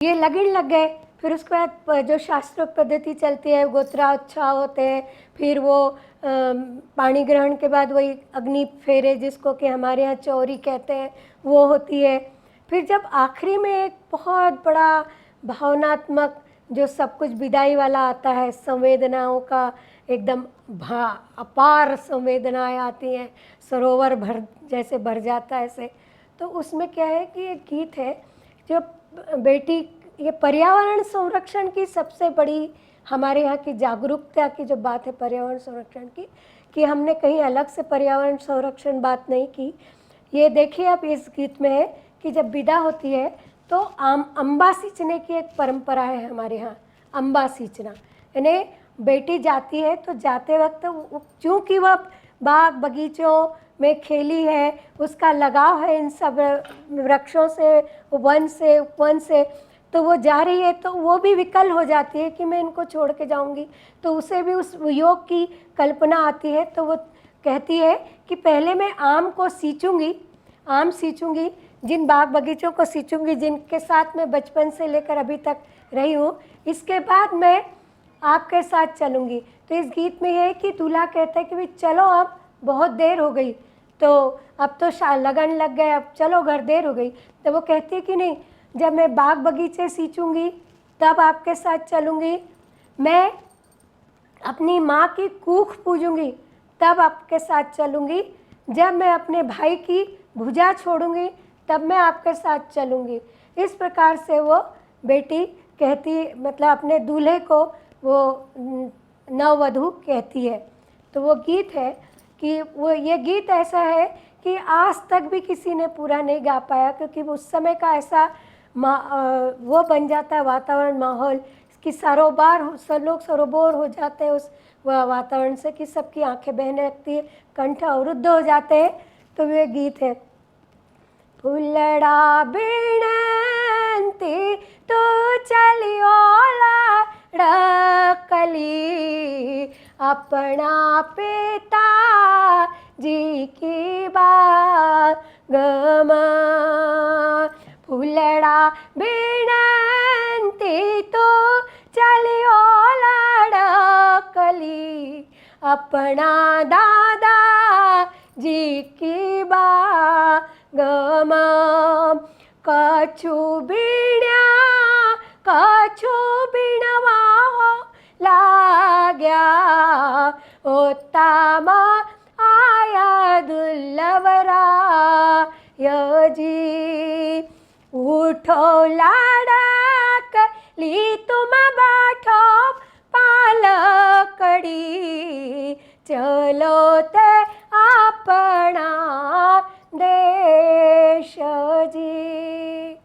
ये लगन लग गए। फिर उसके बाद जो शास्त्रोक्त पद्धति चलती है, गोत्रोच्चाव होते हैं, फिर वो पाणी ग्रहण के बाद वही अग्नि फेरे जिसको कि हमारे यहाँ चौरी कहते हैं वो होती है। फिर जब आखिरी में एक बहुत बड़ा भावनात्मक जो सब कुछ विदाई वाला आता है, संवेदनाओं का एकदम अपार संवेदनाएं आती हैं, सरोवर भर जैसे भर जाता है ऐसे। तो उसमें क्या है कि एक गीत है जो बेटी, ये पर्यावरण संरक्षण की सबसे बड़ी हमारे यहाँ की जागरूकता की जो बात है पर्यावरण संरक्षण की, कि हमने कहीं अलग से पर्यावरण संरक्षण बात नहीं की। ये देखिए आप इस गीत में है कि जब विदा होती है तो अम्बा सींचने की एक परंपरा है हमारे यहाँ, अम्बा सींचना, यानी बेटी जाती है तो जाते वक्त चूँकि वह बाग बगीचों में खेली है, उसका लगाव है इन सब वृक्षों से, वन से, उपवन से, तो वो जा रही है तो वो भी विकल हो जाती है कि मैं इनको छोड़ के जाऊंगी। तो उसे भी उस योग की कल्पना आती है। तो वो कहती है कि पहले मैं आम को सींचूंगी, आम सींचूंगी, जिन बाग बगीचों को सींचूंगी जिनके साथ मैं बचपन से लेकर अभी तक रही हूँ, इसके बाद मैं आपके साथ चलूँगी। तो इस गीत में ये है कि दूल्हा कहता है कि भाई चलो अब बहुत देर हो गई, तो अब तो लगन लग गए, अब चलो घर, देर हो गई। तो वो कहती है कि नहीं, जब मैं बाग बगीचे सींचूंगी तब आपके साथ चलूँगी, मैं अपनी माँ की कूख पूजूंगी तब आपके साथ चलूँगी, जब मैं अपने भाई की भुजा छोड़ूंगी तब मैं आपके साथ चलूँगी। इस प्रकार से वो बेटी कहती, मतलब अपने दूल्हे को वो नववधू कहती है। तो वो गीत है कि वो, ये गीत ऐसा है कि आज तक भी किसी ने पूरा नहीं गा पाया, क्योंकि उस समय का ऐसा वो बन जाता है वातावरण, माहौल कि लोग सरोबोर हो जाते हैं उस वातावरण से कि सबकी आंखें बहने लगती है, कंठ अवरुद्ध हो जाते हैं। तो ये गीत है, फुलड़ा बिनती तो चलियो लाड़कली, अपना पिता जी की बागमा, फुलड़ा बिनती तो चलियो लाड़कली, अपना दादा जी की बागमा, कछु बीणवा हो लाग्या, उत्तमा आया दुर्लभरा यजी, उठो लाड़क ली तुम बैठो पालकड़ी, चलो ते अपना देश जी,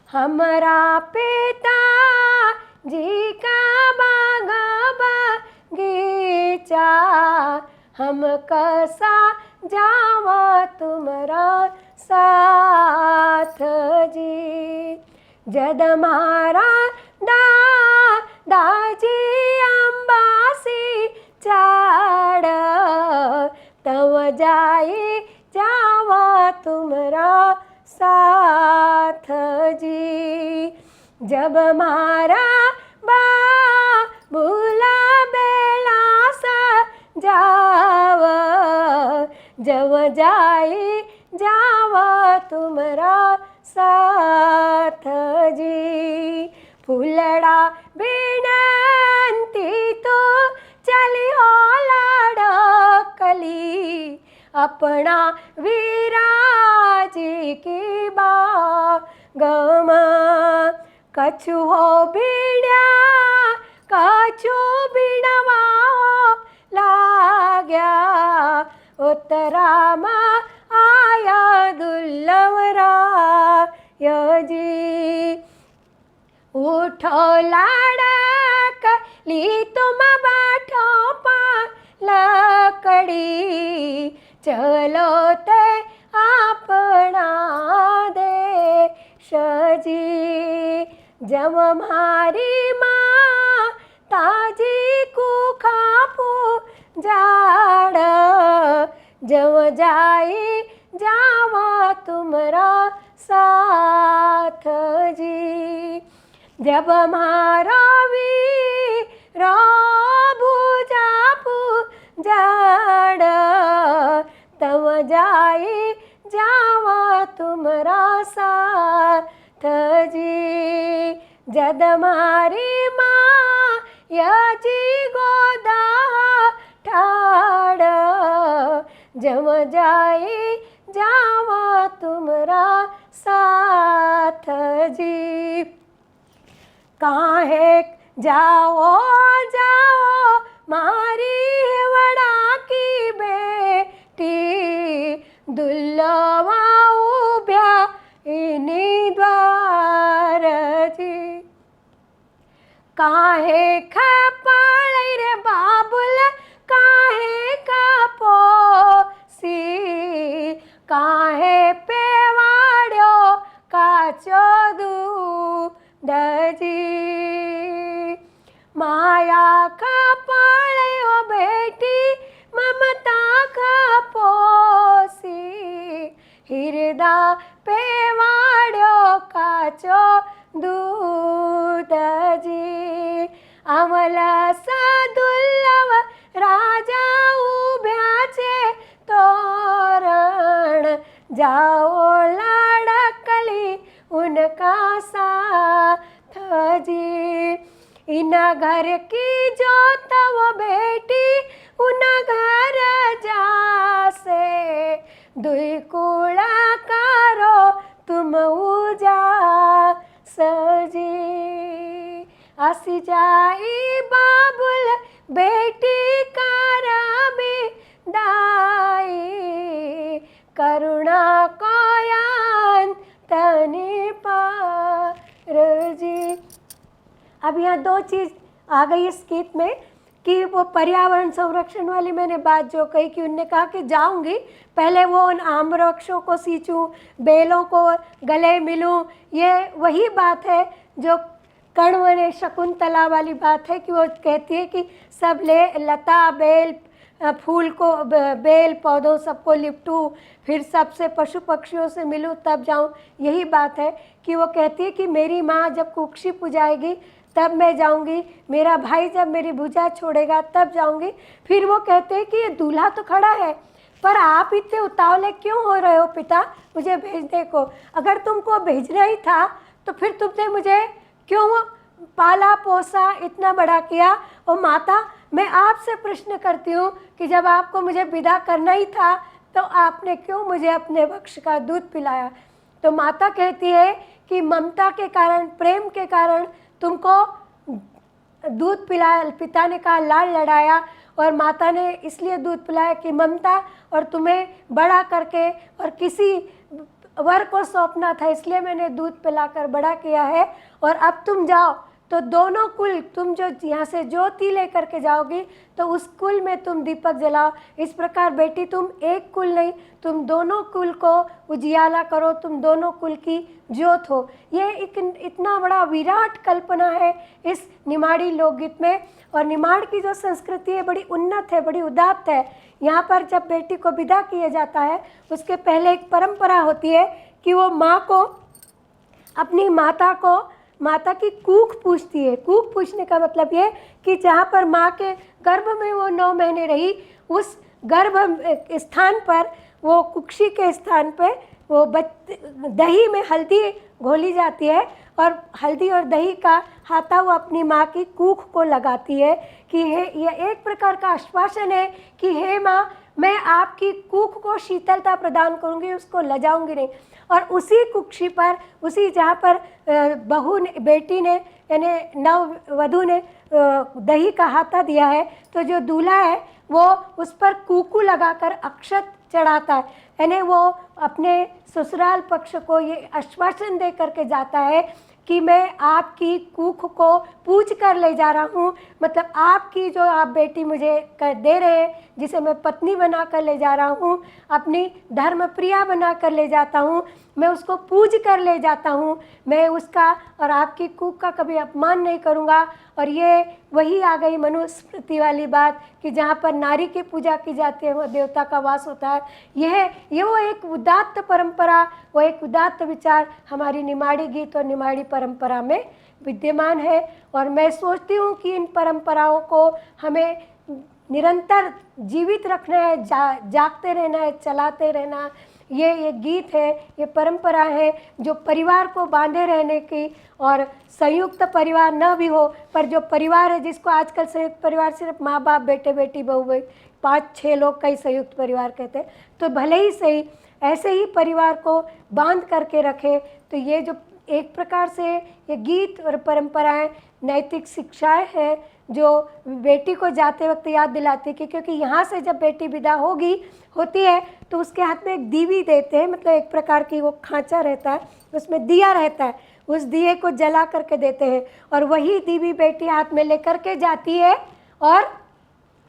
हमारा पिता जी का बाग बगीचा, हम कसा जावा तुम्हारा साथ जी, जद हमारा दादाजी अम्बासी चाड़, तब जाई जावा तुम्हारा साथ जी, जब हमारा बाबूला बेला सा जाव, जब जाई जावा तुम्हारा साथ जी, फुलड़ा बिनती तो चलियो लाड़कली, अपना वीराजी की बागमा, कछु हो बीण्या कछु बीणवा हो लाग्या, उत्तरामा आया दुर्लभरा यजी, उठो लाड़क ली तुम बैठो पालकड़ी, चलो ते अपना देश जी, जब हमारी माँ ताजी कुखा पूजाड़, जब जाई जावा तुम्हारा साथ जी, जब मारो वीरो भुजा पूजाड़ तम जाई जावा तुमरा साथ जी। जद मारी माँ याजी गोदा ठाड़ जम जाई जावा तुमरा साथ जी। काहे जाओ जाओ मारी वड़ा की बेटी दुल्लवा उभ्या इनी द्वार जी। काहे खपाळै रे बाबुल काहे कापोसी काहे पेवाड्यो काचो दूध जी। माया खपाळै ओ बेटी ममता खपोसी हिरदा पेवाड्यो काचो दूध जी। अमलसा दुर्लभ राजा उभ्याचे तोरण जाओ लाडकली उनका साथ जी। इन घर की जोत वो बेटी उन घर जासे दुई कूड़ा कारो तुम उजा सजी। आसी जाई बाबुल बेटी कराबी दाई करुणा कोयान तनी पार जी। अब यहाँ दो चीज़ आ गई इस गीत में कि वो पर्यावरण संरक्षण वाली मैंने बात जो कही कि उनने कहा कि जाऊंगी पहले वो उन आम वृक्षों को सींचूं बेलों को गले मिलूं। ये वही बात है जो कण्व ने शकुंतला वाली बात है कि वो कहती है कि सब ले लता बेल फूल को बेल पौधों सबको लिपटूं फिर सबसे पशु पक्षियों से मिलूं तब जाऊं। यही बात है कि वो कहती है कि मेरी माँ जब कुक्षी पुजाएगी तब मैं जाऊंगी, मेरा भाई जब मेरी भुजा छोड़ेगा तब जाऊंगी। फिर वो कहते हैं कि ये दूल्हा तो खड़ा है पर आप इतने उतावले क्यों हो रहे हो पिता मुझे भेजने को। अगर तुमको भेजना ही था तो फिर तुमने मुझे क्यों पाला पोसा इतना बड़ा किया। और माता मैं आपसे प्रश्न करती हूँ कि जब आपको मुझे विदा करना ही था तो आपने क्यों मुझे अपने वक्ष का दूध पिलाया। तो माता कहती है कि ममता के कारण प्रेम के कारण तुमको दूध पिलाया। पिता ने कहा लाल लड़ाया और माता ने इसलिए दूध पिलाया कि ममता और तुम्हें बड़ा करके और किसी वर को सौंपना था इसलिए मैंने दूध पिलाकर बड़ा किया है। और अब तुम जाओ तो दोनों कुल तुम जो यहाँ से ज्योति लेकर के जाओगी तो उस कुल में तुम दीपक जलाओ। इस प्रकार बेटी तुम एक कुल नहीं तुम दोनों कुल को उजियाला करो, तुम दोनों कुल की ज्योत हो। ये एक इतना बड़ा विराट कल्पना है इस निमाड़ी लोकगीत में। और निमाड़ की जो संस्कृति है बड़ी उन्नत है, बड़ी उदात्त है। यहाँ पर जब बेटी को विदा किया जाता है उसके पहले एक परंपरा होती है कि वो माँ को अपनी माता की कूख पूछती है। कूख पूछने का मतलब ये कि जहाँ पर माँ के गर्भ में वो 9 महीने रही उस गर्भ स्थान पर वो कुक्षी के स्थान पे वो दही में हल्दी घोली जाती है और हल्दी और दही का हाथा वो अपनी माँ की कूख को लगाती है कि हे ये एक प्रकार का आश्वासन है कि हे माँ मैं आपकी कूख को शीतलता प्रदान करूँगी, उसको लजाऊंगी नहीं। और उसी कुक्षी पर उसी जहाँ पर बहू ने बेटी ने यानी नव वधू ने दही का हाथा दिया है तो जो दूल्हा है वो उस पर कुकू लगाकर अक्षत चढ़ाता है। यानी वो अपने ससुराल पक्ष को ये आश्वासन दे करके जाता है कि मैं आपकी कूख को पूज कर ले जा रहा हूँ। मतलब आपकी जो आप बेटी मुझे कर दे रहे हैं जिसे मैं पत्नी बना कर ले जा रहा हूँ, अपनी धर्म प्रिया बना कर ले जाता हूँ, मैं उसको पूज कर ले जाता हूँ, मैं उसका और आपकी कूक का कभी अपमान नहीं करूँगा। और ये वही आ गई मनुस्मृति वाली बात कि जहाँ पर नारी की पूजा की जाती है वह देवता का वास होता है। ये वो एक उदात्त परंपरा, वो एक उदात्त विचार हमारी निमाड़ी गीत और निमाड़ी परंपरा में विद्यमान है। और मैं सोचती हूँ कि इन परंपराओं को हमें निरंतर जीवित रखना है, जागते रहना है, चलाते रहना। ये गीत है, ये परंपरा है जो परिवार को बांधे रहने की, और संयुक्त परिवार न भी हो पर जो परिवार है, जिसको आजकल संयुक्त परिवार सिर्फ माँ बाप, बेटे बेटी, बहू बहू 5-6 लोग का ही संयुक्त परिवार कहते हैं, तो भले ही सही ऐसे ही परिवार को बांध करके रखे। तो ये जो एक प्रकार से ये गीत और परंपराएं नैतिक शिक्षाएं हैं जो बेटी को जाते वक्त याद दिलाती कि क्योंकि यहाँ से जब बेटी विदा होती है तो उसके हाथ में एक दीवी देते हैं, मतलब एक प्रकार की वो खांचा रहता है, उसमें दिया रहता है, उस दिए को जला करके देते हैं और वही दीवी बेटी हाथ में लेकर के जाती है और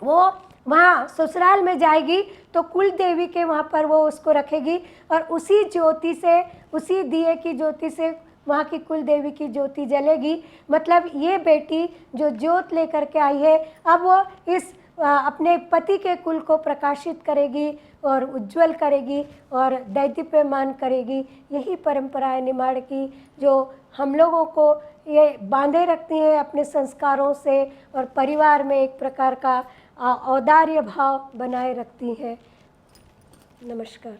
वो वहाँ ससुराल में जाएगी तो कुल देवी के वहाँ पर वो उसको रखेगी और उसी ज्योति से, उसी दिए की ज्योति से वहाँ की कुल देवी की ज्योति जलेगी। मतलब ये बेटी जो ज्योत लेकर के आई है, अब वो इस अपने पति के कुल को प्रकाशित करेगी और उज्जवल करेगी और दैदीप्यमान करेगी। यही परंपरा है निमाड़ की जो हम लोगों को ये बांधे रखती हैं अपने संस्कारों से और परिवार में एक प्रकार का औदार्य भाव बनाए रखती हैं। नमस्कार।